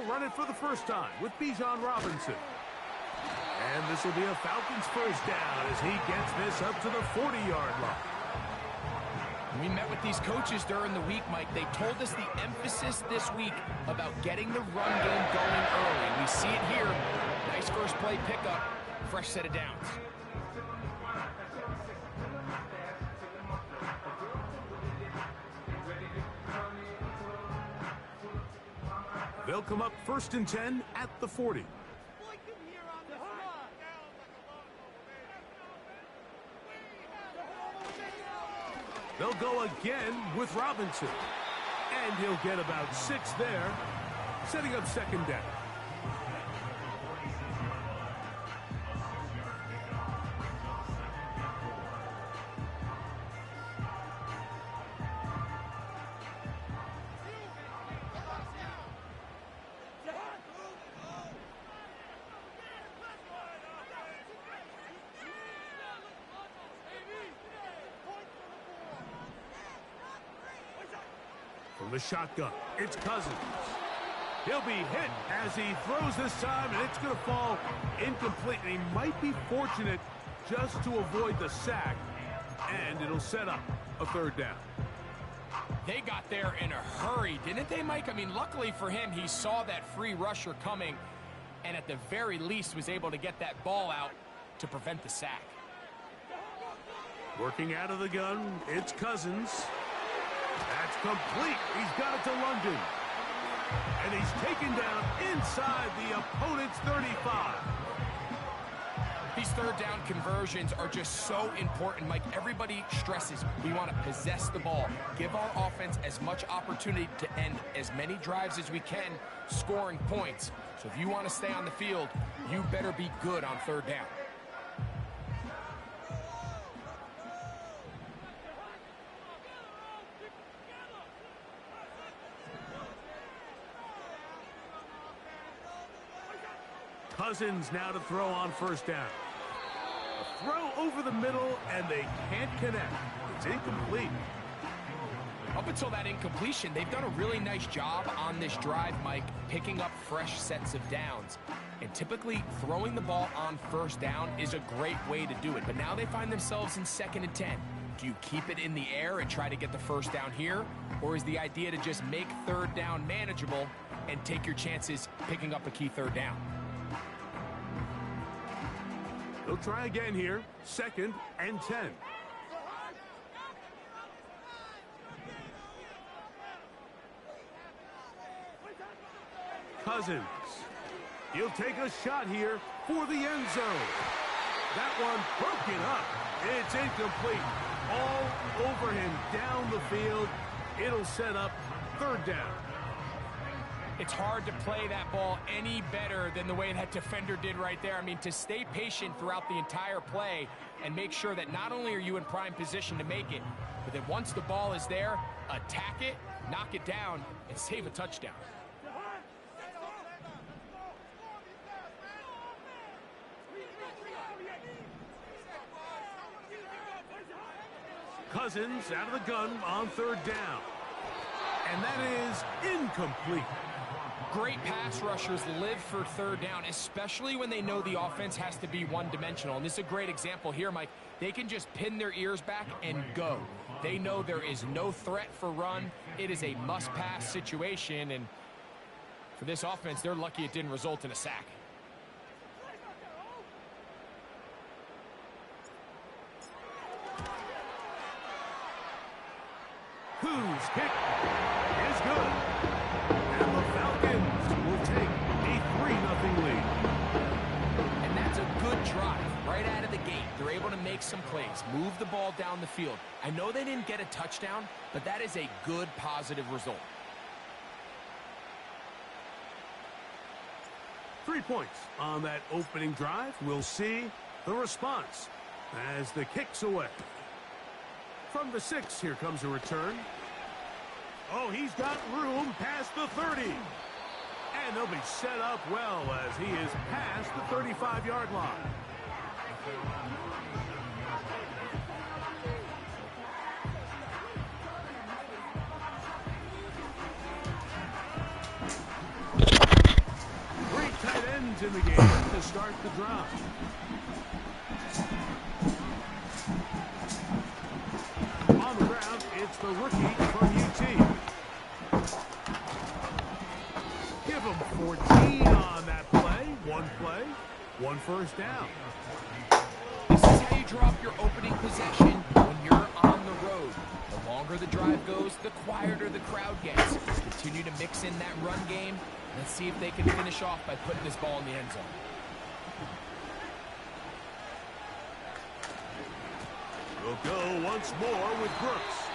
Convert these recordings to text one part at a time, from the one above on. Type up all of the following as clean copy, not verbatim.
run it for the first time with Bijan Robinson. And this will be a Falcons first down as he gets this up to the 40-yard line. We met with these coaches during the week, Mike. They told us the emphasis this week about getting the run game going early. And we see it here. Nice first play pickup, fresh set of downs. They'll come up 1st and 10 at the 40. They'll go again with Robinson. And he'll get about 6 there, setting up 2nd down. From the shotgun, it's Cousins. He'll be hit as he throws this time, and it's going to fall incomplete. And he might be fortunate just to avoid the sack, and it'll set up a 3rd down. They got there in a hurry, didn't they, Mike? I mean, luckily for him, he saw that free rusher coming, and at the very least was able to get that ball out to prevent the sack. Working out of the gun, it's Cousins. That's complete. He's got it to London. And he's taken down inside the opponent's 35. These 3rd down conversions are just so important, Mike. Everybody stresses we want to possess the ball, give our offense as much opportunity to end as many drives as we can, scoring points. So if you want to stay on the field, you better be good on 3rd down. Cousins now to throw on 1st down. A throw over the middle, and they can't connect. It's incomplete. Up until that incompletion, they've done a really nice job on this drive, Mike, picking up fresh sets of downs. And typically, throwing the ball on 1st down is a great way to do it. But now they find themselves in 2nd and 10. Do you keep it in the air and try to get the 1st down here? Or is the idea to just make 3rd down manageable and take your chances picking up a key 3rd down? They'll try again here, 2nd and 10. Cousins. He'll take a shot here for the end zone. That one broken up. It's incomplete. All over him down the field. It'll set up 3rd down. It's hard to play that ball any better than the way that defender did right there. I mean, to stay patient throughout the entire play and make sure that not only are you in prime position to make it, but that once the ball is there, attack it, knock it down, and save a touchdown. Cousins out of the gun on 3rd down. And that is incomplete. Great pass rushers live for 3rd down, especially when they know the offense has to be one-dimensional. And this is a great example here, Mike. They can just pin their ears back and go. They know there is no threat for run. It is a must-pass situation. And for this offense, they're lucky it didn't result in a sack. Whose kick is good. And the Falcons will take a 3-0 lead. And that's a good drive right out of the gate. They're able to make some plays, move the ball down the field. I know they didn't get a touchdown, but that is a good, positive result. 3 points on that opening drive. We'll see the response as the kick's away. From the 6, here comes a return. Oh, he's got room past the 30. And they'll be set up well as he is past the 35-yard line. chains in the game to start the drive. On the ground, it's the rookie from UT. Give him 14 on that play. One first down. This is how you drop your opening possession when you're on the road. The longer the drive goes, the quieter the crowd gets. Continue to mix in that run game. Let's see if they can finish off by putting this ball in the end zone. We'll go once more with Brooks.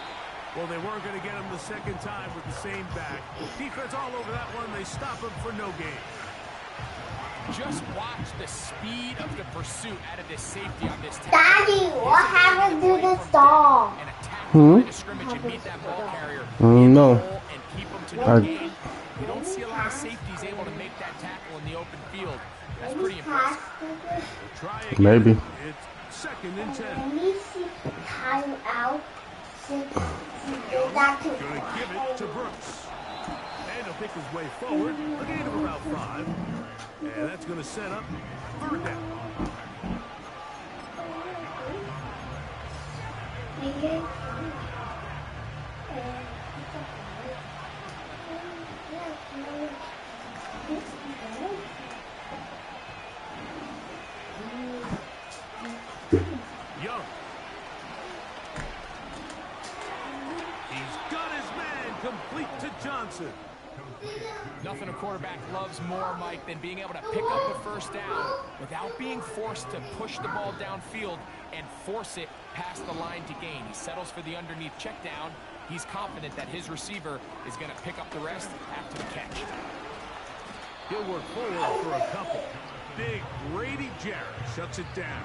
Well, they weren't going to get him the second time with the same back. Defense all over that one. They stop him for no gain. Just watch the speed of the pursuit out of this safety on this tackle. Daddy, what happened to the dog? And attack the line of scrimmage and beat that ball carrier. No. And keep him to no gain. You don't see a lot of safeties able to make that tackle in the open field. That's pretty impressive. We'll try again. Maybe. It's 2nd and 10. Let me see time out. Going to give it to Brooks. And he'll pick his way forward. A gain of about 5. And that's going to set up 3rd down. Young. He's got his man complete to Johnson. Nothing a quarterback loves more, Mike, than being able to pick up a first down without being forced to push the ball downfield and force it past the line to gain. He settles for the underneath check down. He's confident that his receiver is going to pick up the rest after the catch. He'll work forward for a couple. Big Grady Jarrett shuts it down.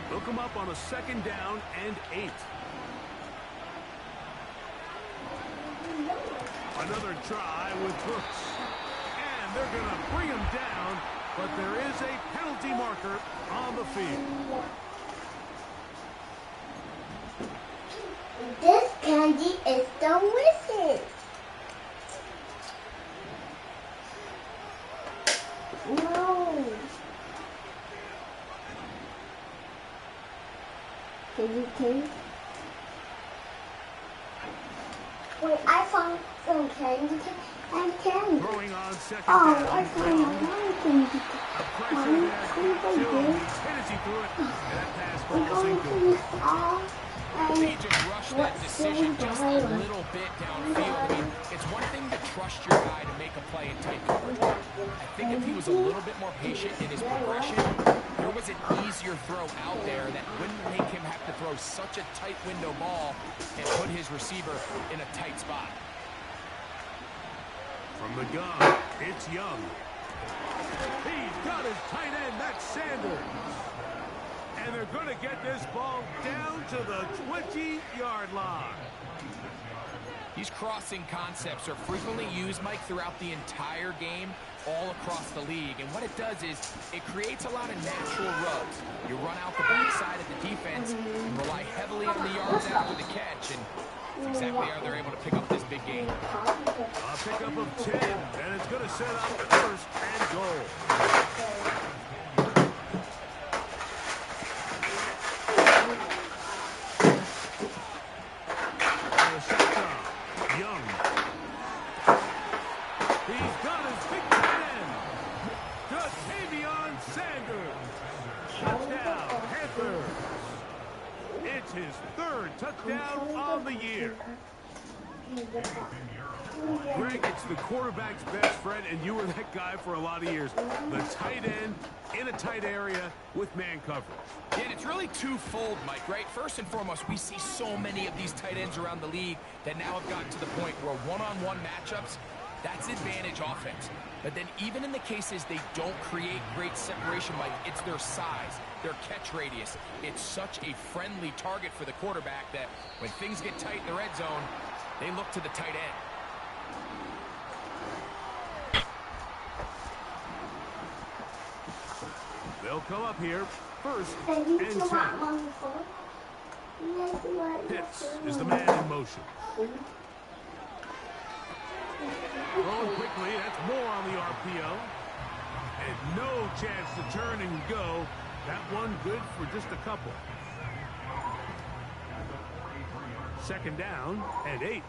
They'll come up on a 2nd down and 8. Another try with Brooks. And they're going to bring him down, but there is a penalty marker on the field. This candy is delicious. No. Can you taste? Wait, I found some candy. I can. Throwing on 2nd Oh, down. I found another candy. A pressure there. Jones hits it through it. And that pass We're falls going to incomplete. use all. They just rushed that decision just a little bit downfield. I mean, it's one thing to trust your guy to make a play in tight coverage. I think if he was a little bit more patient in his progression, there was an easier throw out there that wouldn't make him have to throw such a tight window ball and put his receiver in a tight spot. From the gun, it's Young. He's got his tight end, that's Sanders. And they're going to get this ball down to the 20-yard line. These crossing concepts are frequently used, Mike, throughout the entire game, all across the league. And what it does is it creates a lot of natural rubs. You run out the backside of the defense and rely heavily on the yards after the catch. And that's exactly how they're able to pick up this big game. A pickup of 10, and it's going to set up 1st and goal. His 3rd touchdown on the year. Greg, it's the quarterback's best friend, and you were that guy for a lot of years. The tight end in a tight area with man coverage. Yeah, and it's really twofold, Mike, right? First and foremost, we see so many of these tight ends around the league that now have gotten to the point where one-on-one matchups, that's advantage offense. But then even in the cases they don't create great separation, Mike, it's their size, their catch radius. It's such a friendly target for the quarterback that when things get tight in the red zone, they look to the tight end. They'll come up here 1st and 10. Pitts is the man in motion. Throwing quickly, that's more on the RPO. And no chance to turn and go. That one good for just a couple. Second down and 8.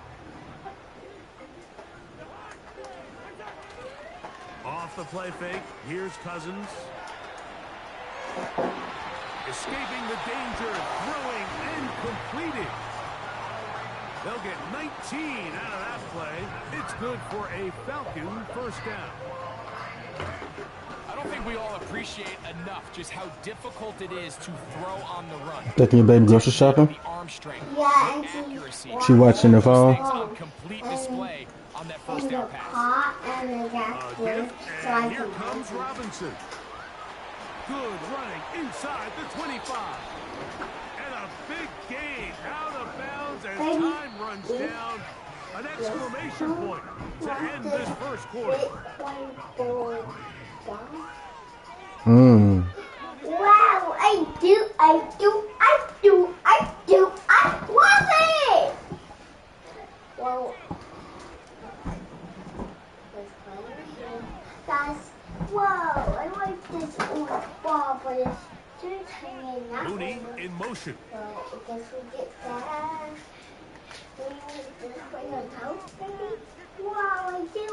Off the play fake, here's Cousins. Escaping the danger, throwing and completing. They'll get 19 out of that play. It's good for a Falcon first down. I don't think we all appreciate enough just how difficult it is to throw on the run. Taking your baby grocery shopping? The arm strength, Yeah, the accuracy. She watching the phone? On complete display on that first down pass. Again, and here comes Robinson. Good running inside the 25. And a big gain out of bounds as time runs down. An exclamation point to end this first quarter. Wow, I love it! Well, guys, whoa, I like this old ball, but it's just hanging out. Mooney in motion. So I guess we get that. We need this for your house, baby. Wow, I do.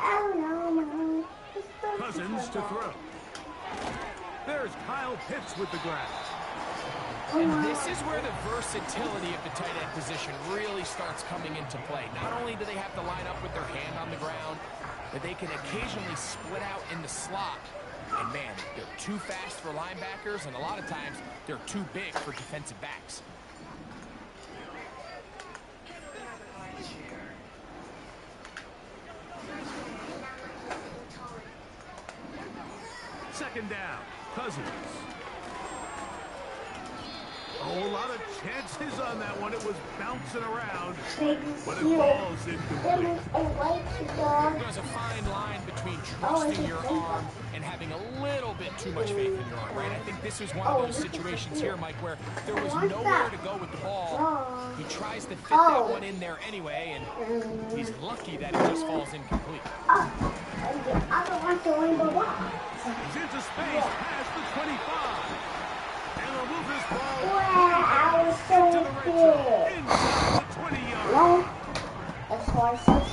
Oh no. Cousins to throw. There's Kyle Pitts with the grab. And this is where the versatility of the tight end position really starts coming into play. Not only do they have to line up with their hand on the ground, but they can occasionally split out in the slot. And man, they're too fast for linebackers, and a lot of times they're too big for defensive backs. Second down, Cousins. Oh, a lot of chances on that one. It was bouncing around, but it falls incomplete. There's a fine line between trusting your arm and having a little bit too much faith in your arm, right? I think this was one of those situations here, Mike, where there was nowhere to go with the ball. He tries to fit that one in there anyway, and he's lucky that it just falls incomplete. He's into space past the 25. And they'll move this ball into the red zone, inside the 20-yard.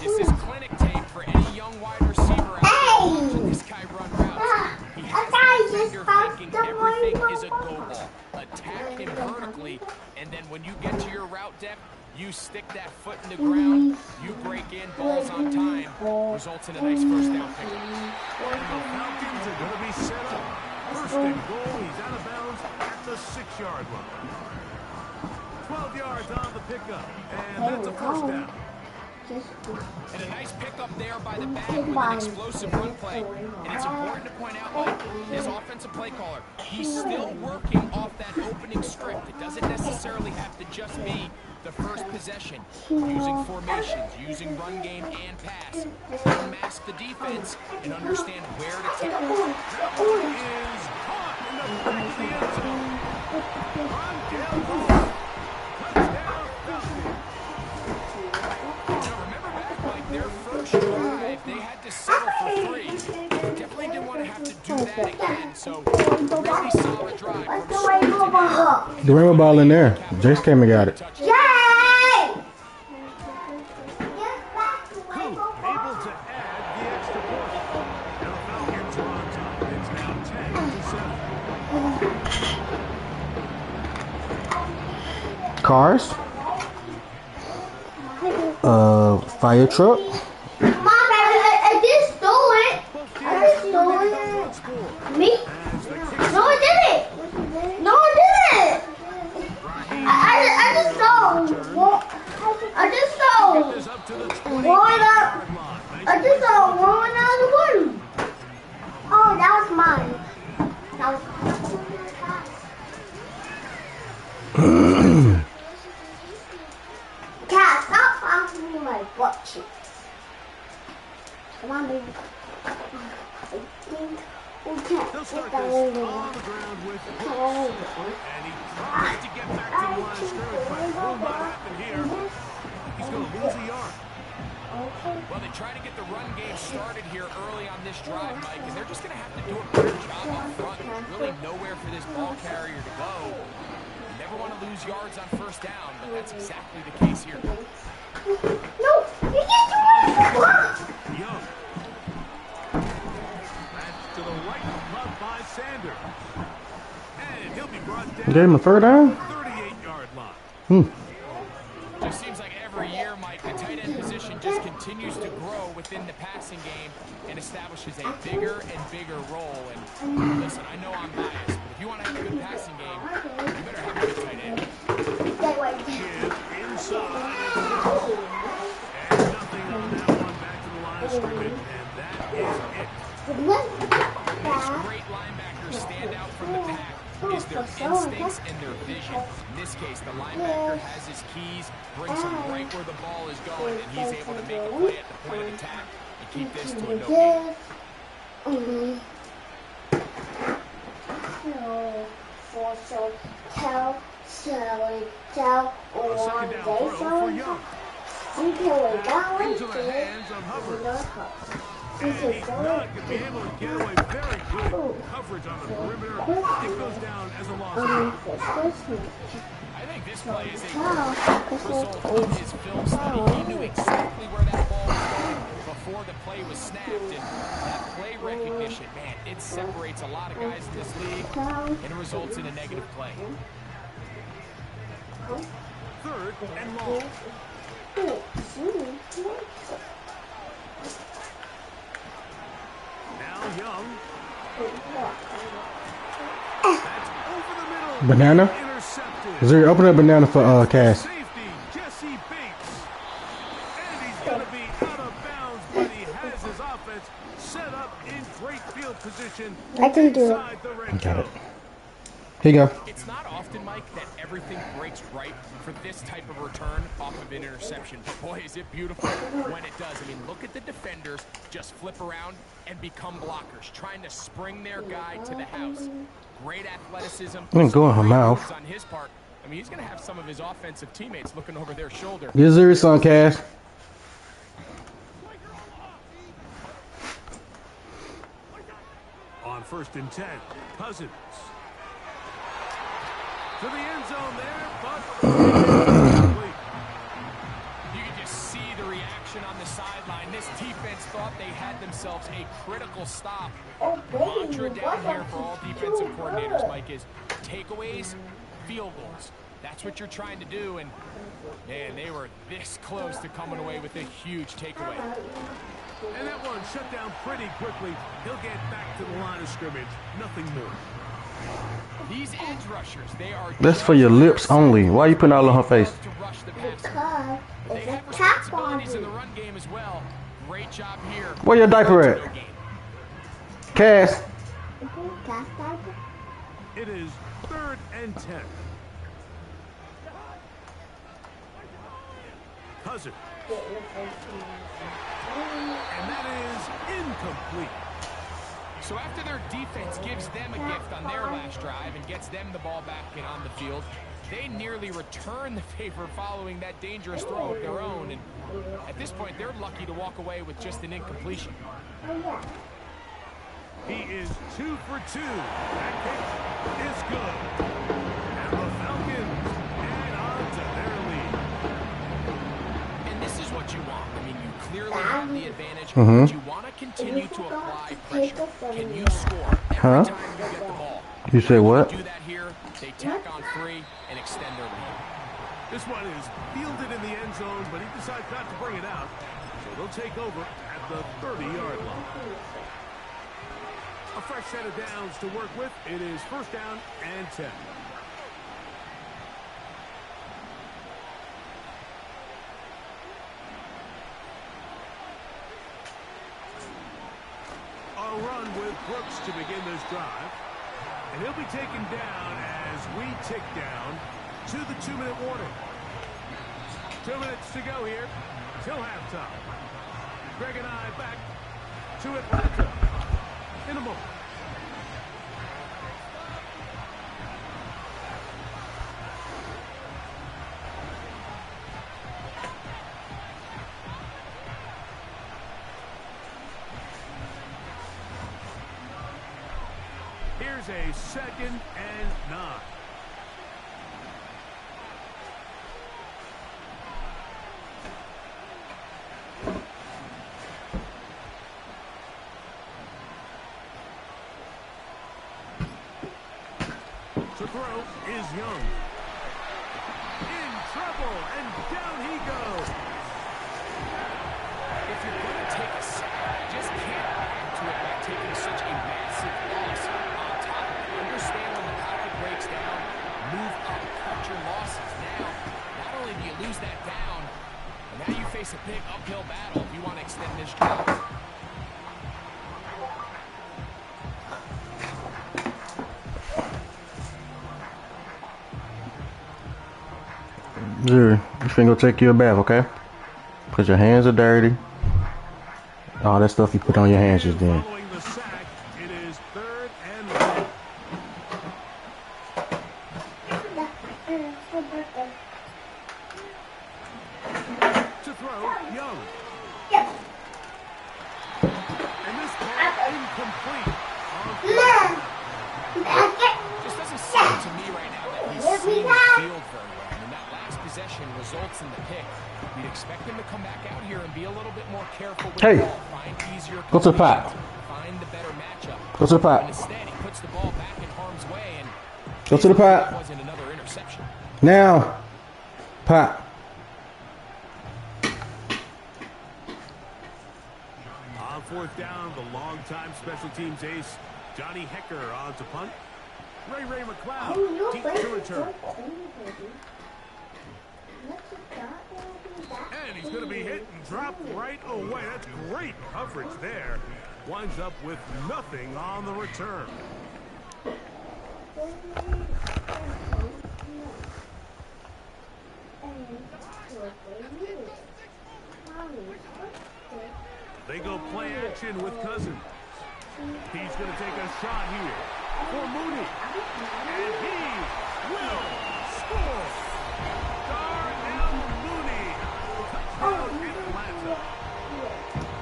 This is clinic tape for any young wide receiver out there watching this guy run routes. He has the defender thinking everything is a go ball. Attack him vertically, and then when you get to your route depth, you stick that foot in the ground, you break in, balls on time, results in a nice first down pick. And the Falcons are going to be set up. First and goal, he's out of bounds at the 6-yard line. 12 yards on the pickup, and that's a first down. And a nice pickup there by the back with an explosive run play. And it's important to point out, Mike, his offensive play caller, he's still working off that opening script. It doesn't necessarily have to just be the first possession. Using formations, using run game and pass. Unmask the defense and understand where to take it. That is caught in the back of the end zone. Touchdown, Falcons. Remember back, Mike, their first drive, they had to settle for 3. Definitely didn't want to have to do that again. So, really solid drive from start to finish. The rainbow ball in there. Jace came and got it. Able to add the extra point. Now Falcons are on top. It's now 10-7. Cars. Fire truck. Mom, I just stole it. I just stole it. Me? No, I didn't. No, I didn't. I just stole. I just stole. One up. I just stole one out of the one. Oh, that was mine. That was Cat, stop asking me my butt cheeks. Come on, baby. I think we can't They'll get start that this over. on the ground with Brooks. And he tries to get back to the line of scrimmage, but will not happen here. going to lose a yard. Well, they try to get the run game started here early on this drive, Mike, and they're just going to have to do a better job up front. There's really nowhere for this ball carrier to go. You never want to lose yards on first down, but that's exactly the case here. No, you get to Young. That's to the right, caught by Sanders. And he'll be brought down. Gave him a third down? 38-yard line. Just seems like every year, Mike, the tight end position just continues to grow within the passing game and establishes a bigger and bigger role. And listen, I know I'm biased, but if you want to have a good passing game, you better have a good tight end. Give inside. And nothing on that one. Back to the line of scrimmage, and that is it. These great linebackers stand out from the pack is their instincts and their vision. In this case, the linebacker has his keys, brings him right where the ball is going, and he's able to make a play at the point of attack and keep this to a no gain. A second down throw for Young. Into the hands of Hubbard. And he's not going to be able to get away. Very good coverage on the perimeter. It goes down as a loss of yardage. I think this play is a result of his film study. He knew exactly where that ball was going before the play was snapped. And that play recognition, man, it separates a lot of guys in this league, and it results in a negative play. Third and long. Now Young. That's over the middle. Banana? Intercepted. Is there open up banana for Cass? Safety, Jesse Bates. And he's going to be out of bounds, but he has his offense set up in great field position. I can do it. Inside the red Got it. zone. Here you go. It's not often, Mike, that everything breaks right for this type of return off of an interception. But boy, is it beautiful when it does. I mean, look at the defenders just flip around and become blockers, trying to spring their guy to the house. Great athleticism. Didn't go in her mouth. On his part. I mean, he's going to have some of his offensive teammates looking over their shoulder. Get serious on Cass. On 1st and 10, Cousins. To the end zone there, but you can just see the reaction on the sideline. This defense thought they had themselves a critical stop. The mantra down here for all defensive coordinators, Mike, is takeaways, field goals. That's what you're trying to do, and man, they were this close to coming away with a huge takeaway. And that one shut down pretty quickly. He'll get back to the line of scrimmage. Nothing more. These edge rushers, they are That's for your lips only. Why you putting all on her face? to rush the Because passer. They it's a have tap on responsibilities in me. the run game as well. Great job here. Where your diaper at? No gain. Cass. It is 3rd and 10. Cousins. And that is incomplete. So after their defense gives them a gift on their last drive and gets them the ball back and on the field, they nearly return the favor following that dangerous throw of their own. And at this point, they're lucky to walk away with just an incompletion. He is 2 for 2. That kick is good. And the Falcons add on to their lead. And this is what you want. I mean, you clearly have the advantage, but you want to continue to apply pressure. Can you score every time you get the ball? You say what? Do that here, they tack on 3 and extend their lead. This one is fielded in the end zone, but he decides not to bring it out. So they'll take over at the 30-yard line. A fresh set of downs to work with. It is 1st down and 10. A run with Brooks to begin this drive. And he'll be taken down as we tick down to the 2-minute warning. 2 minutes to go here till halftime. Greg and I back to Atlanta in a moment. Here's a 2nd and 9. To throw is Young. In trouble, and down he goes. If you're going to take a sack, you just can't add to it by taking such a massive loss on top of it. Understand when the pocket breaks down, move up, cut your losses. Now, not only do you lose that down, but now you face a big uphill battle if you want to extend this drive. Jerry, you finna go take you a bath, okay? Cause your hands are dirty. All that stuff you put on your hands just then. Following the sack, it is 3rd and 1. To throw, Young. And this ball incomplete. Just doesn't seem to me right now that he's seeing the field very well. I mean, that last possession results in the pick. You'd expect him to come back out here and be a little bit more careful with the ball. Find easier Go to the pot. Find the better matchup. Go to the pot. And instead, he puts the ball back in harm's way, and Go to the pot. that wasn't another interception. Now. Pot. On 4th down, the longtime special teams ace, Johnny Hecker, on to punt. Ray McLeod, deep to return. And he's going to be hit and dropped right away. That's great coverage there. Winds up with nothing on the return. They go play action with Cousins. He's going to take a shot here for Mooney. And he will score. Darnell Mooney. Touchdown Atlanta.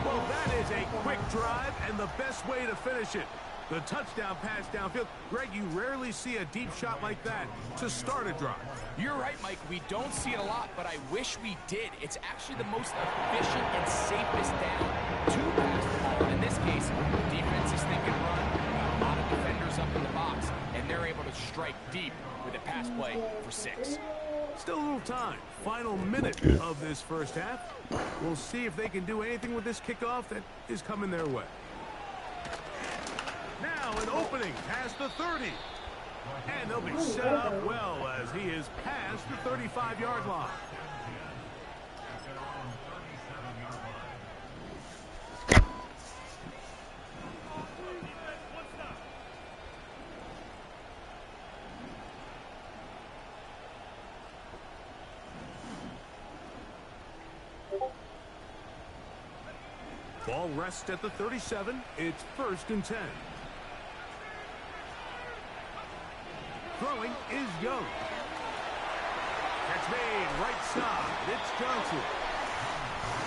Well, that is a quick drive and the best way to finish it. The touchdown pass downfield. Greg, you rarely see a deep shot like that to start a drive. You're right, Mike. We don't see it a lot, but I wish we did. It's actually the most efficient and safest down to pass the ball. And in this case, the defense is thinking run, got a lot of defenders up in the box, and they're able to strike deep with a pass play for 6. Still a little time. Final minute of this first half. We'll see if they can do anything with this kickoff that is coming their way. Now an opening past the 30. And they'll be set up well as he is past the 35-yard line. Ball rests at the 37. It's 1st and 10. Throwing is Young. Catch made, right side. It's Johnson.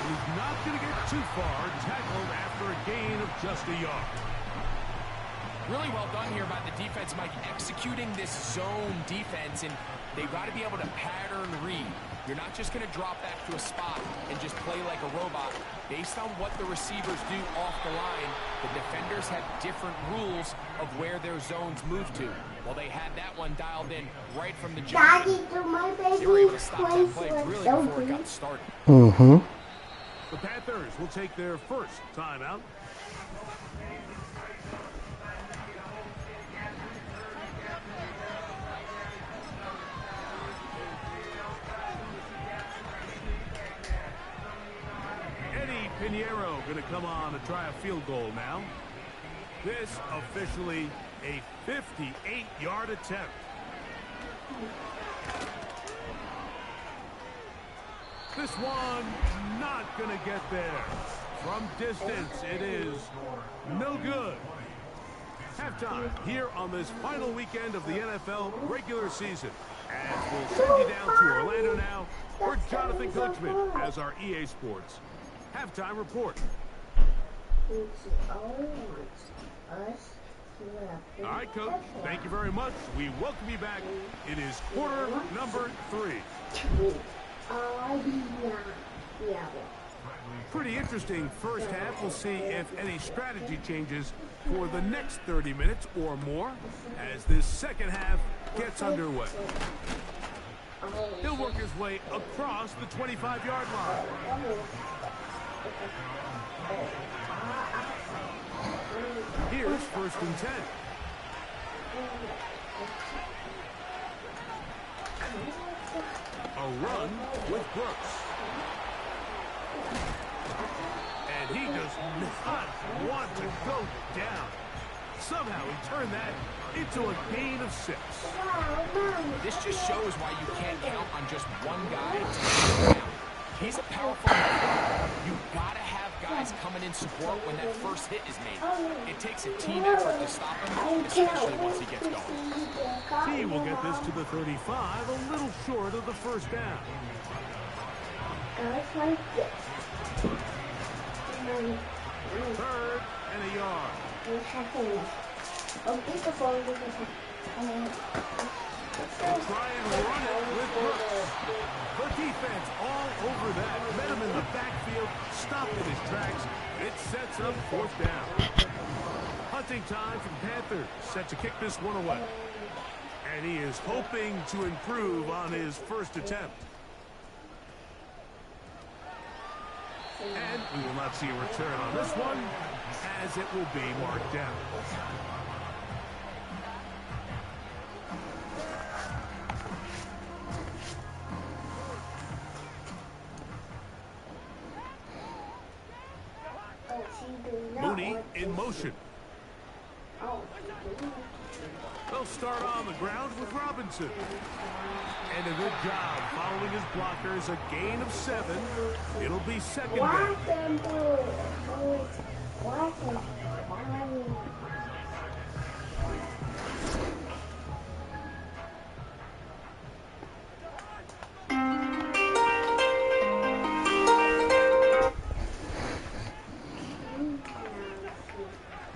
He's not going to get too far. Tackled after a gain of just a yard. Really well done here by the defense, Mike, executing this zone defense, and they've got to be able to pattern read. You're not just going to drop back to a spot and just play like a robot. Based on what the receivers do off the line, the defenders have different rules of where their zones move to. Well, they had that one dialed in right from the jump. They were able to stop that play really before it got started. Mm-hmm. The Panthers will take their first timeout. Pinheiro going to come on to try a field goal now. This officially a 58-yard attempt. This one not going to get there. From distance, it is no good. Halftime here on this final weekend of the NFL regular season. As we'll send you down to Orlando now for Jonathan Coachman as our EA Sports halftime report. It's always us All right, Coach. Thank you very much. We welcome you back. It is quarter number 3. Pretty interesting first half. We'll see if any strategy changes for the next 30 minutes or more as this second half gets underway. He'll work his way across the 25-yard line. Here's 1st and 10. A run with Brooks. And he does not want to go down. Somehow he turned that into a gain of 6. This just shows why you can't count on just one guy to take him down. He's a powerful guy. You've got to have guys coming in support when that first hit is made. It takes a team effort to stop him, especially once he gets going. He will get this to the 35, a little short of the first down. Third and a yard. They'll try and run it with Brooks. The defense all over that. Met him in the backfield, stopped in his tracks. It sets up 4th down. Hunting time for the Panthers. Set to kick this one away. And he is hoping to improve on his first attempt. And we will not see a return on this one, as it will be marked down. Mooney in motion. They'll start on the ground with Robinson. And a good job following his blockers. A gain of 7. It'll be 2nd down.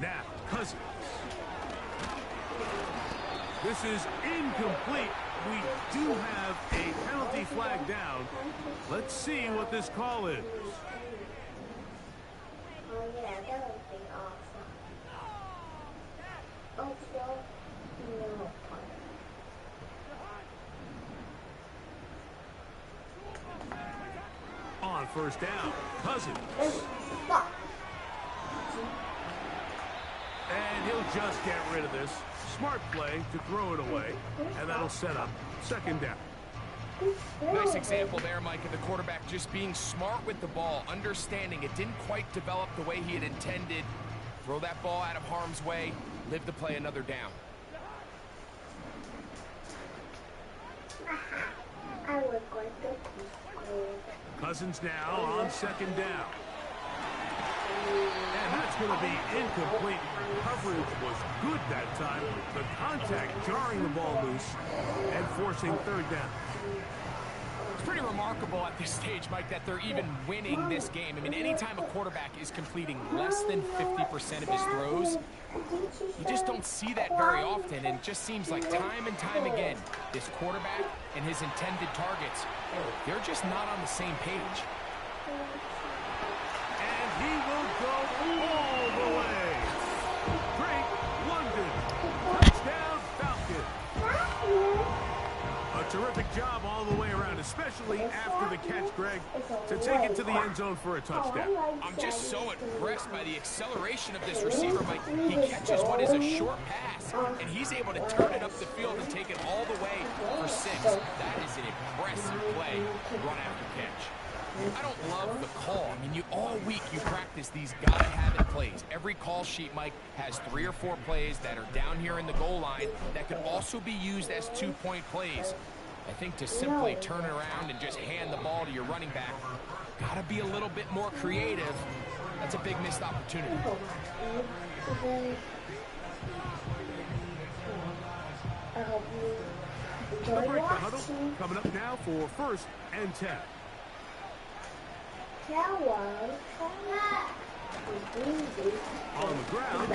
Now, Cousins. This is incomplete. We do have a penalty flag down. Let's see what this call is. On 1st down, Cousins. And he'll just get rid of this. Smart play to throw it away, and that'll set up 2nd down. Nice example there, Mike, of the quarterback just being smart with the ball, understanding it didn't quite develop the way he had intended. Throw that ball out of harm's way, live to play another down. Cousins now on 2nd down. And that's going to be incomplete. Coverage was good that time. The contact jarring the ball loose and forcing 3rd down. It's pretty remarkable at this stage, Mike, that they're even winning this game. I mean, anytime a quarterback is completing less than 50% of his throws, you just don't see that very often. And it just seems like time and time again, this quarterback and his intended targets, they're just not on the same page. He will go all the way. Drake London. Touchdown, Falcon. A terrific job all the way around, especially after the catch, Greg, to take it to the end zone for a touchdown. I'm just so impressed by the acceleration of this receiver, Mike. He catches what is a short pass, and he's able to turn it up the field and take it all the way for 6. That is an impressive play, run after catch. I don't love the call. I mean, all week you practice these gotta-have-it plays. Every call sheet, Mike, has 3 or 4 plays that are down here in the goal line that could also be used as 2-point plays. I think to simply turn it around and just hand the ball to your running back, gotta be a little bit more creative. That's a big missed opportunity. The break the huddle coming up now for 1st and 10. On the ground.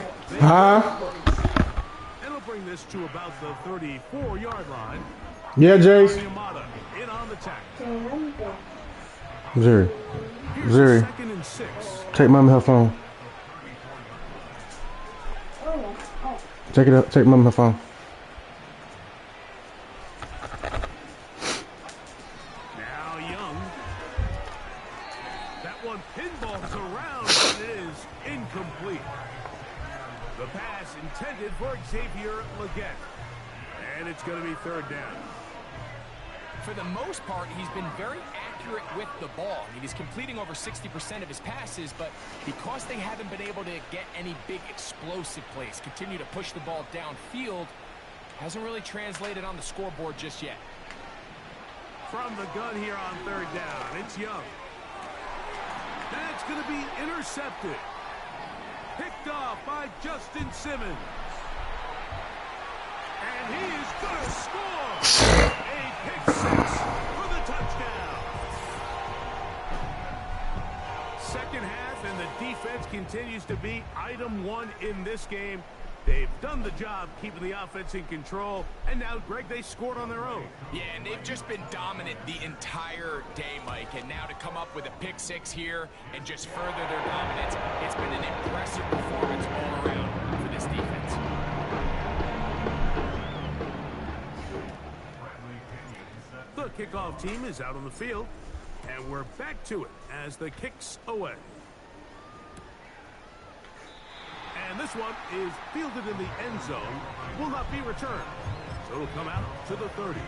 bring this to about the 34-yard line. Yeah, Jace. In on the tackle. Zuri. Zuri. Second and 6. Take mommy her phone. Take it up. Take mommy her phone. Now Young. That one pinballs around, but it is incomplete. The pass intended for Xavier Legette. And it's going to be third down. For the most part, he's been very accurate with the ball. I mean, he's completing over 60% of his passes, but because they haven't been able to get any big explosive plays, continue to push the ball downfield, hasn't really translated on the scoreboard just yet. From the gun here on third down, it's Young. That's going to be intercepted. Picked off by Justin Simmons. And he is going to score. A pick 6 for the touchdown. Second half, and the defense continues to be item 1 in this game. They've done the job keeping the offense in control, and now, Greg, they scored on their own. Yeah, and they've just been dominant the entire day, Mike. And now to come up with a pick 6 here and just further their dominance, it's been an impressive performance all around for this defense. The kickoff team is out on the field, and we're back to it as the kicks away. And this one is fielded in the end zone, will not be returned. So it'll come out to the 30.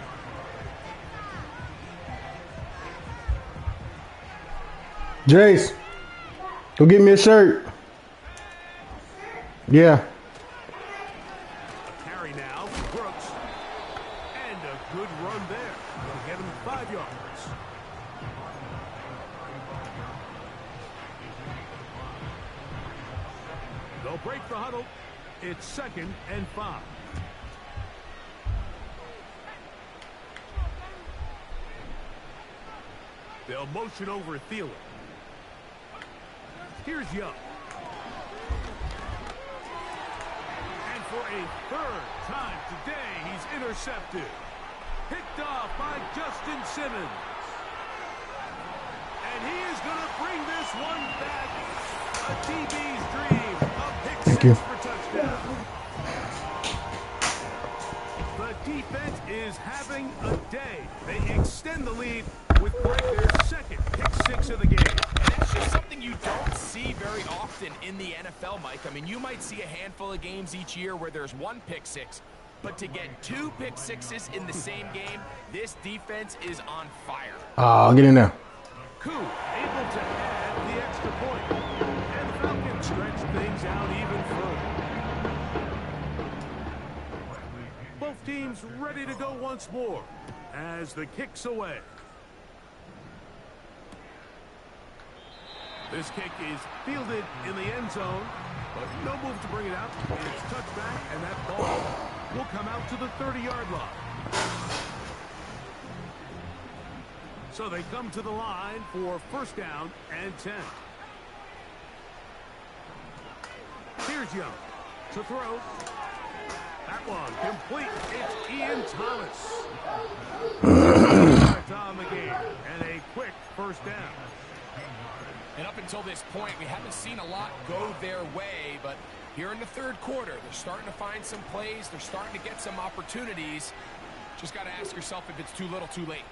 Jace, go get me a shirt. Yeah. A carry now, Brooks. And a good run there. Will get him 5 yards. They'll break the huddle. It's 2nd and 5. They'll motion over Thielen. Here's Young. And for a 3rd time today, he's intercepted. Picked off by Justin Simmons. And he is going to bring this one back. A DB's dream. A pick 6 for touchdown. The defense is having a day. They extend the lead with Greg their 2nd pick 6 of the game. And that's just something you don't see very often in the NFL, Mike. I mean, you might see a handful of games each year where there's 1 pick 6. But to get 2 pick 6s in the same game, this defense is on fire. Oh, get in there. Koo able to add the extra point. And the Falcons stretch things out even further. Both teams ready to go once more as the kick's away. This kick is fielded in the end zone, but no move to bring it out. It's touchback, and that ball will come out to the 30-yard line. So they come to the line for 1st down and 10. Here's Young to throw. That one complete. It's Ian Thomas. On the game, and a quick 1st down. And up until this point, we haven't seen a lot go their way, but here in the 3rd quarter, they're starting to find some plays. They're starting to get some opportunities. Just got to ask yourself if it's too little, too late.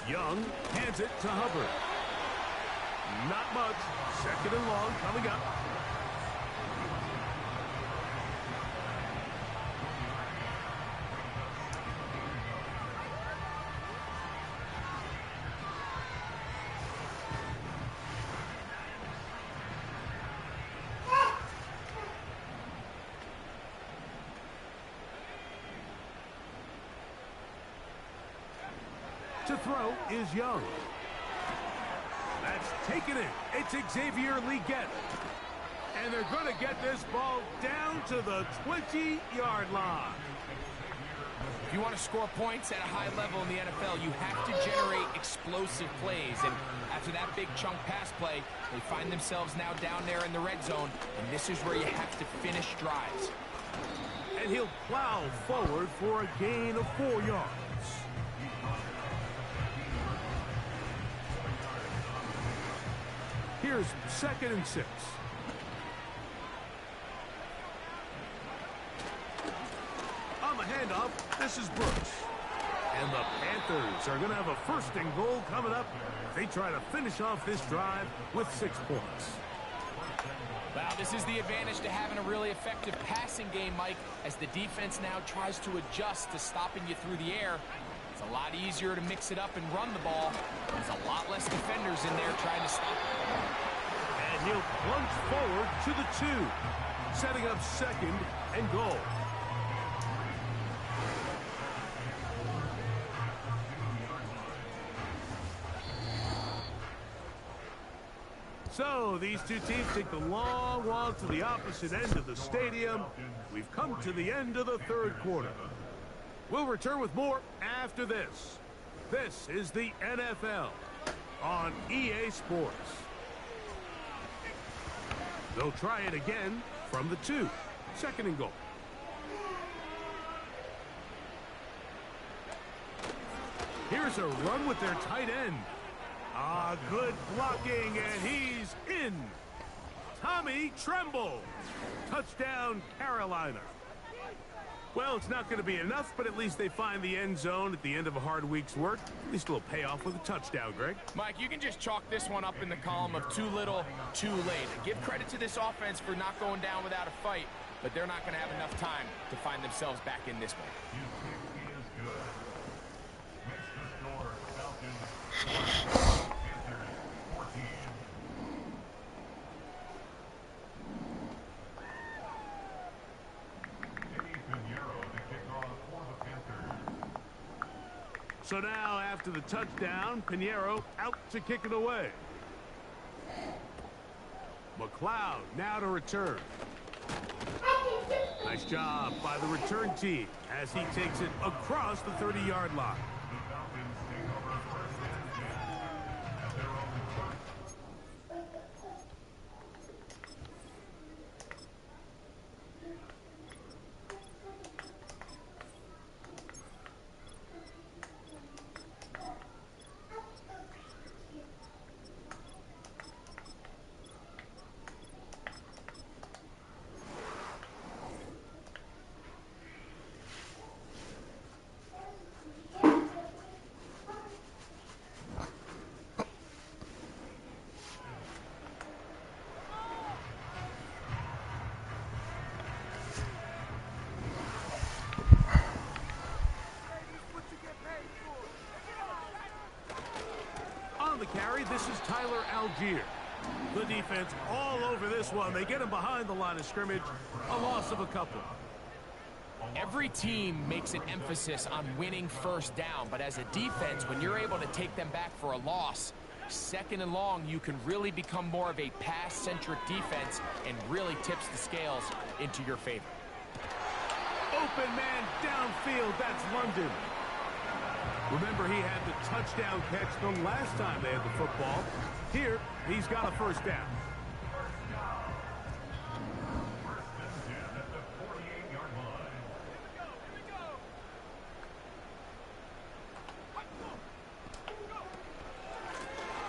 Young hands it to Hubbard. Not much. 2nd and long coming up. To throw is Young. That's taken in. It's Xavier Legette. And they're going to get this ball down to the 20-yard line. If you want to score points at a high level in the NFL, you have to generate explosive plays. And after that big chunk pass play, they find themselves now down there in the red zone. And this is where you have to finish drives. And he'll plow forward for a gain of 4 yards. Here's 2nd and 6. On the handoff, this is Brooks. And the Panthers are going to have a 1st and goal coming up. They try to finish off this drive with 6 points. Well, this is the advantage to having a really effective passing game, Mike, as the defense now tries to adjust to stopping you through the air. It's a lot easier to mix it up and run the ball. There's a lot less defenders in there trying to stop it. And he'll plunge forward to the 2, setting up 2nd and goal. So these two teams take the long walk to the opposite end of the stadium. We've come to the end of the 3rd quarter. We'll return with more after this. This is the NFL on EA Sports. They'll try it again from the 2, 2nd and goal. Here's a run with their tight end. Good blocking, and he's in. Tommy Tremble. Touchdown, Carolina. Well, it's not going to be enough, but at least they find the end zone at the end of a hard week's work. At least a little payoff with a touchdown, Greg. Mike, you can just chalk this one up in the column of too little, too late. Give credit to this offense for not going down without a fight, but they're not going to have enough time to find themselves back in this one. So now, after the touchdown, Pinheiro out to kick it away. McLeod now to return. Nice job by the return team as he takes it across the 30-yard line. Carry. This is Tyler Algier. The defense all over this one. They get him behind the line of scrimmage. A loss of a couple. Every team makes an emphasis on winning 1st down, but as a defense, when you're able to take them back for a loss, 2nd and long, you can really become more of a pass-centric defense and really tips the scales into your favor. Open man downfield. That's London. Remember, he had the touchdown catch the last time they had the football. Here, he's got a 1st down.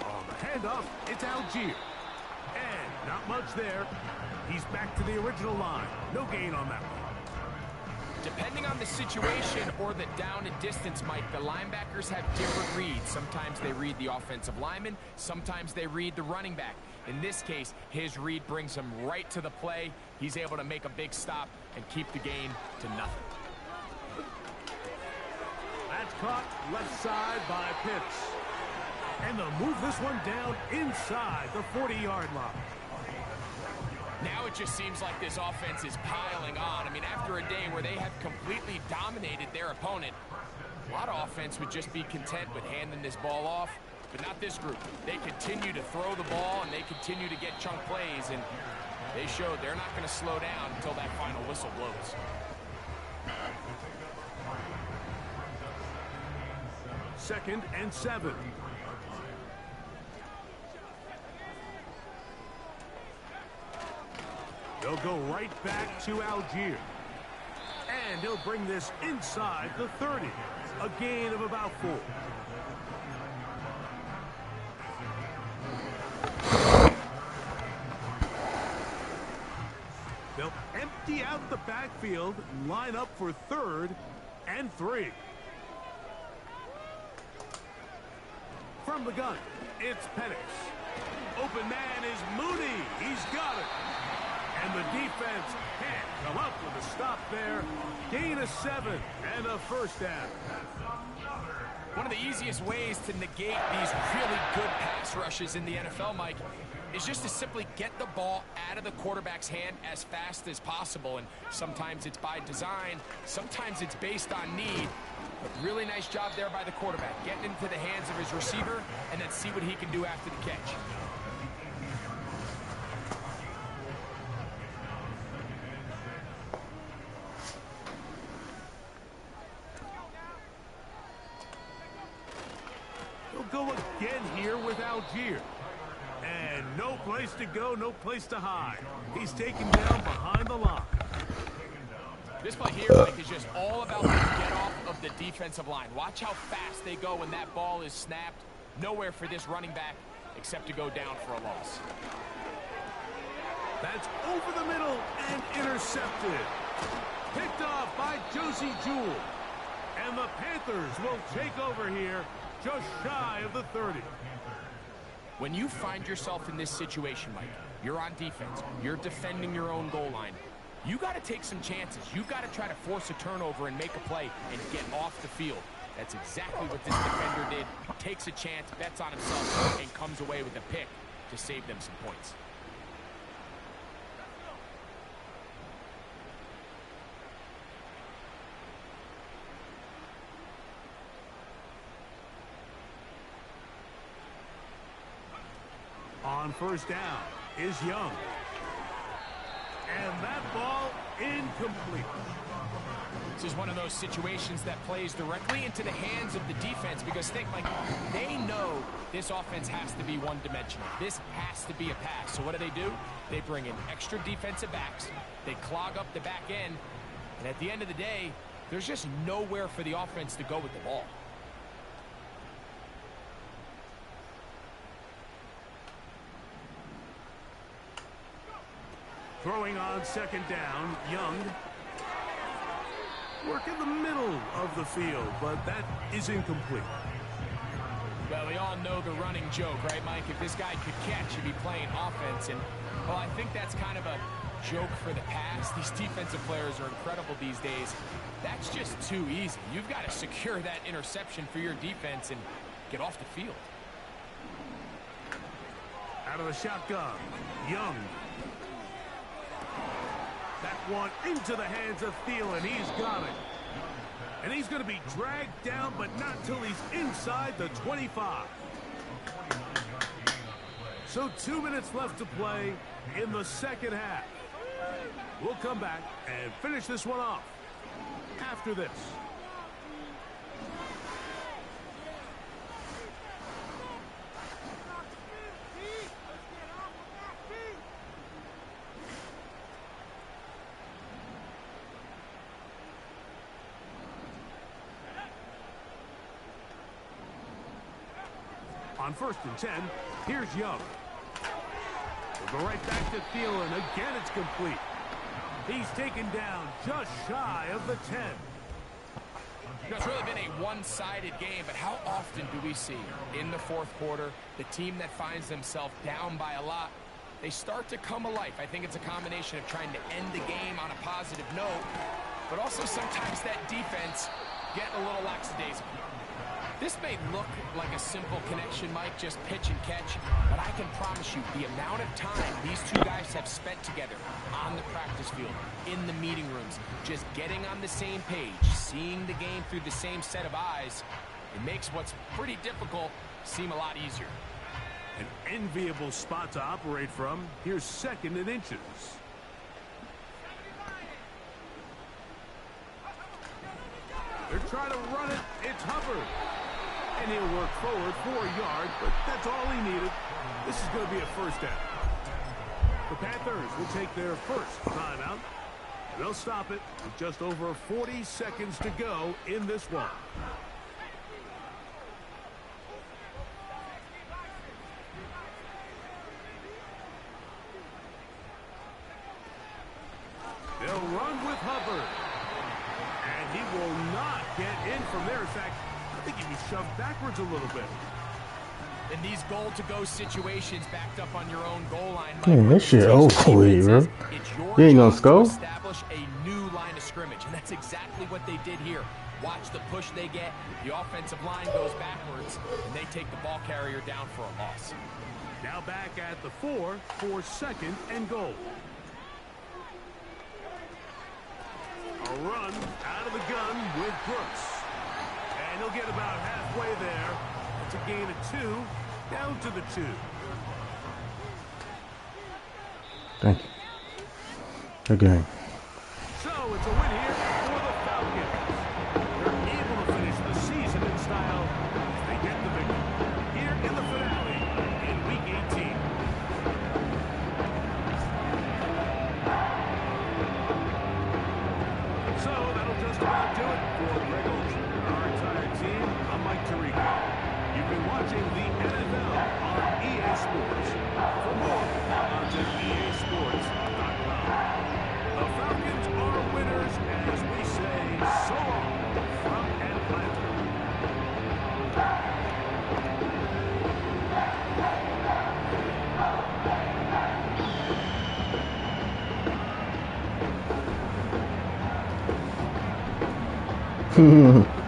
On the handoff, it's Algier. And not much there. He's back to the original line. No gain on that one. Depending on the situation or the down and distance, Mike, the linebackers have different reads. Sometimes they read the offensive lineman. Sometimes they read the running back. In this case, his read brings him right to the play. He's able to make a big stop and keep the gain to nothing. That's caught left side by Pitts. And they'll move this one down inside the 40-yard line. Now it just seems like this offense is piling on. I mean, after a day where they have completely dominated their opponent, a lot of offense would just be content with handing this ball off, but not this group. They continue to throw the ball, and they continue to get chunk plays, and they showed they're not going to slow down until that final whistle blows. Second and 7. They'll go right back to Algier. And he'll bring this inside the 30. A gain of about 4. They'll empty out the backfield and line up for 3rd and 3. From the gun, it's Penix. Open man is Mooney. He's got it. And the defense can't come up with a stop there. Gain of 7 and a first down. One of the easiest ways to negate these really good pass rushes in the NFL, Mike, is just to simply get the ball out of the quarterback's hand as fast as possible. And sometimes it's by design, sometimes it's based on need. But really nice job there by the quarterback, getting into the hands of his receiver and then see what he can do after the catch. He'll go again here with Algier. And no place to go, no place to hide. He's taken down behind the line. This play here, Mike, is just all about the get-off of the defensive line. Watch how fast they go when that ball is snapped. Nowhere for this running back except to go down for a loss. That's over the middle and intercepted. Picked off by Josie Jewell. And the Panthers will take over here just shy of the 30. When you find yourself in this situation, Mike, you're on defense, you're defending your own goal line, you got to take some chances. You got to try to force a turnover and make a play and get off the field. That's exactly what this defender did. Takes a chance, bets on himself, and comes away with a pick to save them some points. On first down is Young. And that ball incomplete. This is one of those situations that plays directly into the hands of the defense because think, like, they know this offense has to be one-dimensional. This has to be a pass. So what do? They bring in extra defensive backs. They clog up the back end. And at the end of the day, there's just nowhere for the offense to go with the ball. Throwing on second down, Young. Work in the middle of the field, but that is incomplete. Well, we all know the running joke, right, Mike? If this guy could catch, he'd be playing offense. And, well, I think that's kind of a joke for the past. These defensive players are incredible these days. That's just too easy. You've got to secure that interception for your defense and get off the field. Out of the shotgun, Young. That one into the hands of Thielen. He's got it. And he's going to be dragged down, but not till he's inside the 25. So 2 minutes left to play in the second half. We'll come back and finish this one off after this. On 1st and 10, here's Young. We'll go right back to Thielen. Again, it's complete. He's taken down just shy of the 10. You know, it's really been a one-sided game, but how often do we see in the fourth quarter the team that finds themselves down by a lot, they start to come alive? I think it's a combination of trying to end the game on a positive note, but also sometimes that defense get a little lackadaisical. This may look like a simple connection, Mike, just pitch and catch, but I can promise you the amount of time these two guys have spent together on the practice field, in the meeting rooms, just getting on the same page, seeing the game through the same set of eyes, it makes what's pretty difficult seem a lot easier. An enviable spot to operate from. Here's 2nd and inches. They're trying to run it. It's Hubbard. And he'll work forward for a yard, but that's all he needed. This is going to be a first down. The Panthers will take their first timeout. They'll stop it with just over 40 seconds to go in this one. They'll run with Hubbard. And he will not get in from there. In fact, I think he was shoved backwards a little bit. In these goal-to-go situations, backed up on your own goal line, Man, this shit over with, bro. You ain't gonna score? Establish a new line of scrimmage, and that's exactly what they did here. Watch the push they get. The offensive line goes backwards, and they take the ball carrier down for a loss. Now back at the 4 for second and goal. A run out of the gun with Brooks. And he'll get about halfway there. It's a gain of 2, down to the 2. Thank you. Good game. So it's a win here for the Falcons. They're able to finish the season in style as they get the victory here in the finale in Week 18. So that'll just about do it for Greg Olsen and our entire team. I'm Mike Tirico. You've been watching the NFL on EA Sports. For more, onto EASports.com. The Falcons are winners as we say so long from Atlanta. Hmm.